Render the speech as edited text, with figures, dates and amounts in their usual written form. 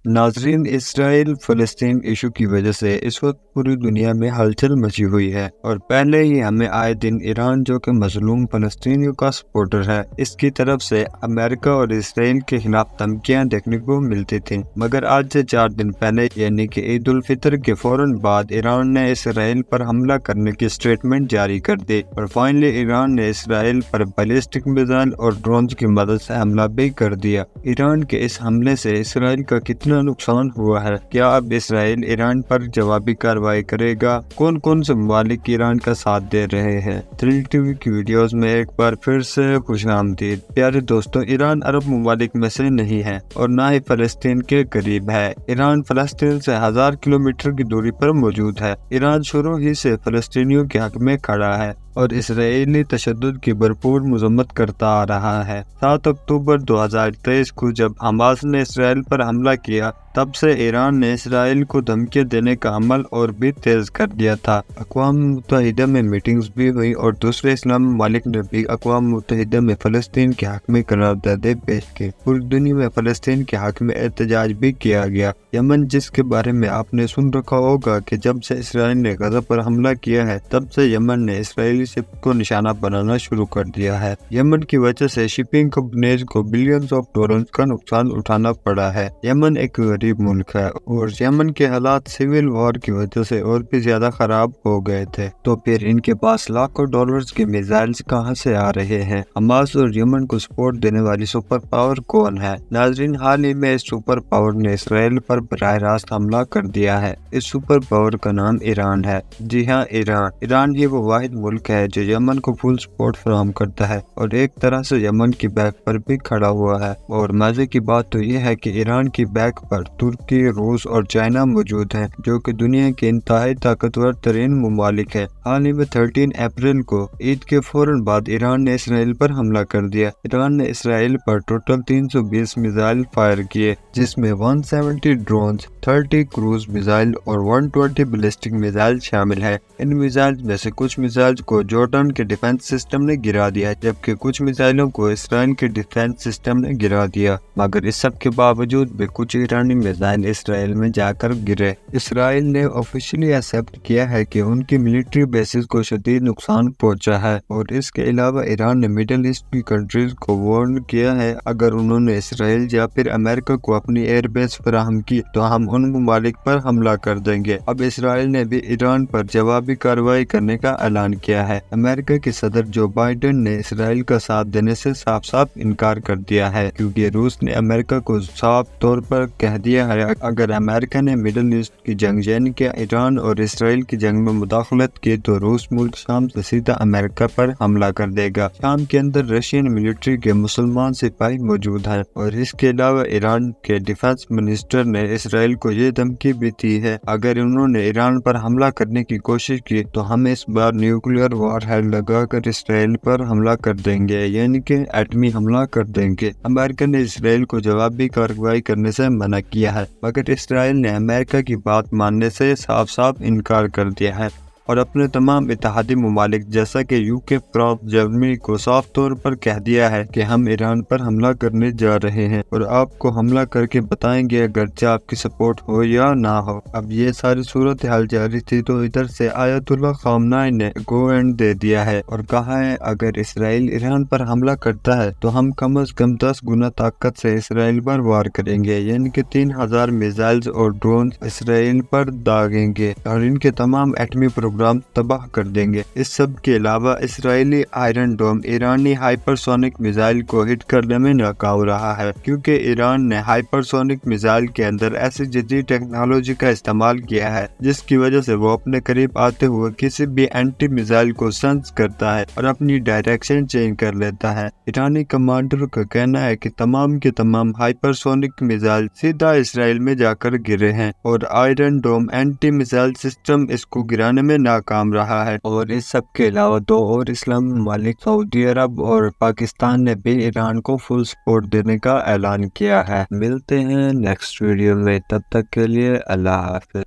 नाजरीन, इसराइल फ़लस्तीन इशू की वजह से इस वक्त पूरी दुनिया में हलचल मची हुई है और पहले ही हमें आए दिन ईरान, जो कि मजलूम फ़लस्तीनियों का सपोर्टर है, इसकी तरफ से अमेरिका और इसराइल के खिलाफ धमकियां देखने को मिलती थीं। मगर आज से 4 दिन पहले यानी कि ईद उल फितर के फौरन बाद ईरान ने इसराइल पर हमला करने की स्टेटमेंट जारी कर दी और फाइनली ईरान ने इसराइल पर बैलिस्टिक मिसाइल और ड्रोन की मदद से हमला भी कर दिया। ईरान के इस हमले से इसराइल का कितना नुकसान हुआ है, क्या अब इसराइल ईरान पर जवाबी कार्रवाई करेगा, कौन कौन से ममालिक ईरान का साथ दे रहे हैं। थ्रिल टीवी की वीडियोस में एक बार फिर से खुशामदीद। प्यारे दोस्तों, ईरान अरब ममालिक में से नहीं है और ना ही फलस्तीन के करीब है। ईरान फलस्तीन से 1000 किलोमीटर की दूरी पर मौजूद है। ईरान शुरू ही से फलस्तीनियों के हक में खड़ा है और इसराइली तशद्दुद की भरपूर मजम्मत करता आ रहा है। 7 अक्टूबर 2023 को जब हमास ने इसराइल पर हमला किया, तब से ईरान ने इसराइल को धमकियां देने का अमल और भी तेज कर दिया था। अक़वाम मुत्तहिदा में मीटिंग्स भी हुई और दूसरे इस्लामी ममालिक ने भी अक़वाम मुत्तहिदा में फ़लस्तीन के हक में करारदादें पेश की। पूरी दुनिया में फ़लस्तीन के हक में एहतजाज भी किया गया। यमन, जिसके बारे में आपने सुन रखा होगा कि जब से इसराइल ने गज़ा पर हमला किया है, तब से यमन ने इसराइली शिप को निशाना बनाना शुरू कर दिया है। यमन की वजह से शिपिंग कंपनीज को बिलियंस ऑफ डॉलर्स का नुकसान उठाना पड़ा है। यमन एक गरीब मुल्क है और यमन के हालात सिविल वॉर की वजह से और भी ज्यादा खराब हो गए थे, तो फिर इनके पास लाखों डॉलर्स के मिसाइल्स कहां से आ रहे हैं। हमास और यमन को सपोर्ट देने वाली सुपर पावर कौन है? नाजरीन, हाल ही में इस सुपर पावर ने इसराइल पर बराह रास्त हमला कर दिया है। इस सुपर पावर का नाम ईरान है। जी हाँ, ईरान ही वो वाहिद मुल्क है जो यमन को फुल सपोर्ट फराहम करता है और एक तरह से यमन की बैक पर भी खड़ा हुआ है। और मजे की बात तो ये है कि ईरान की बैक पर तुर्की, रूस और चाइना मौजूद हैं, जो कि दुनिया के इंतहाई ताकतवर तरीन ममालिक है। हाल ही में 13 अप्रैल को ईद के फौरन बाद ईरान ने इसराइल पर हमला कर दिया। ईरान ने इसराइल पर टोटल 320 मिसाइल फायर किए, जिसमें 170 ड्रोन, 30 क्रूज मिसाइल और 120 बैलिस्टिक मिसाइल शामिल है। इन मिसाइल में से कुछ मिसाइल को जॉर्डन के डिफेंस सिस्टम ने गिरा दिया, जबकि कुछ मिसाइलों को इसराइल के डिफेंस सिस्टम ने गिरा दिया। मगर इस सब के बावजूद भी कुछ ईरानी मिसाइल इसराइल में जाकर गिरे। इसराइल ने ऑफिशियली एक्सेप्ट किया है कि उनकी मिलिट्री बेसिस को शदीद नुकसान पहुंचा है और इसके अलावा ईरान ने मिडिल ईस्ट की कंट्रीज को वार्न किया है, अगर उन्होंने इसराइल या फिर अमेरिका को अपनी एयर बेस फराहम की तो हम उन ममालिक पर हमला कर देंगे। अब इसराइल ने भी ईरान पर जवाबी कार्रवाई करने का ऐलान किया है। अमेरिका के सदर जो बाइडेन ने इसराइल का साथ देने से साफ साफ इनकार कर दिया है, क्योंकि रूस ने अमेरिका को साफ तौर पर कह दिया है अगर अमेरिका ने मिडिल ईस्ट की जंग यानी कि ईरान और इसराइल की जंग में मुदाखलत की तो रूस मुल्क शाम से सीधा अमेरिका पर हमला कर देगा। शाम के अंदर रशियन मिलिट्री के मुसलमान सिपाही मौजूद हैं और इसके अलावा ईरान के डिफेंस मिनिस्टर ने इसराइल को ये धमकी भी दी है अगर उन्होंने ईरान पर हमला करने की कोशिश की तो हम इस बार न्यूक्लियर वॉर हेड लगाकर इसराइल पर हमला कर देंगे, यानी कि एटमी हमला कर देंगे। अमेरिका ने इसराइल को जवाबी कार्रवाई करने से मना किया है, मगर इसराइल ने अमेरिका की बात मानने से साफ साफ इनकार कर दिया है और अपने तमाम इत्तेहादी ममालिक जैसा कि यूके, फ्रांस, जर्मनी को साफ तौर पर कह दिया है कि हम ईरान पर हमला करने जा रहे हैं और आपको हमला करके बताएंगे, अगरचे आपकी सपोर्ट हो या ना हो। अब ये सारी सूरत हाल जारी थी तो इधर से आयतुल्लाह ख़ामनेई ने गो एंड दे दिया है और कहा है अगर इसराइल ईरान पर हमला करता है तो हम कम अज कम 10 गुना ताकत से इसराइल पर वार करेंगे, यानी कि 3000 मिसाइल्स और ड्रोन इसराइल पर दागेंगे और इनके तमाम एटमी प्रोग्राम तबाह कर देंगे। इस सब के अलावा इसराइली आयरन डोम ईरानी हाइपरसोनिक मिसाइल को हिट करने में नाकाम रहा है, क्योंकि ईरान ने हाइपरसोनिक मिसाइल के अंदर ऐसी जदीद टेक्नोलॉजी का इस्तेमाल किया है जिसकी वजह से वो अपने करीब आते हुए किसी भी एंटी मिसाइल को सेंस करता है और अपनी डायरेक्शन चेंज कर लेता है। ईरानी कमांडर का कहना है कि तमाम के तमाम हाइपरसोनिक मिसाइल सीधा इसराइल में जाकर गिरे हैं और आयरन डोम एंटी मिसाइल सिस्टम इसको गिराने में नाकाम रहा है। और इस सब के अलावा 2 और इस्लामी ममालिक सऊदी अरब और पाकिस्तान ने भी ईरान को फुल सपोर्ट देने का ऐलान किया है। मिलते हैं नेक्स्ट वीडियो में, तब तक के लिए अल्लाह हाफिज।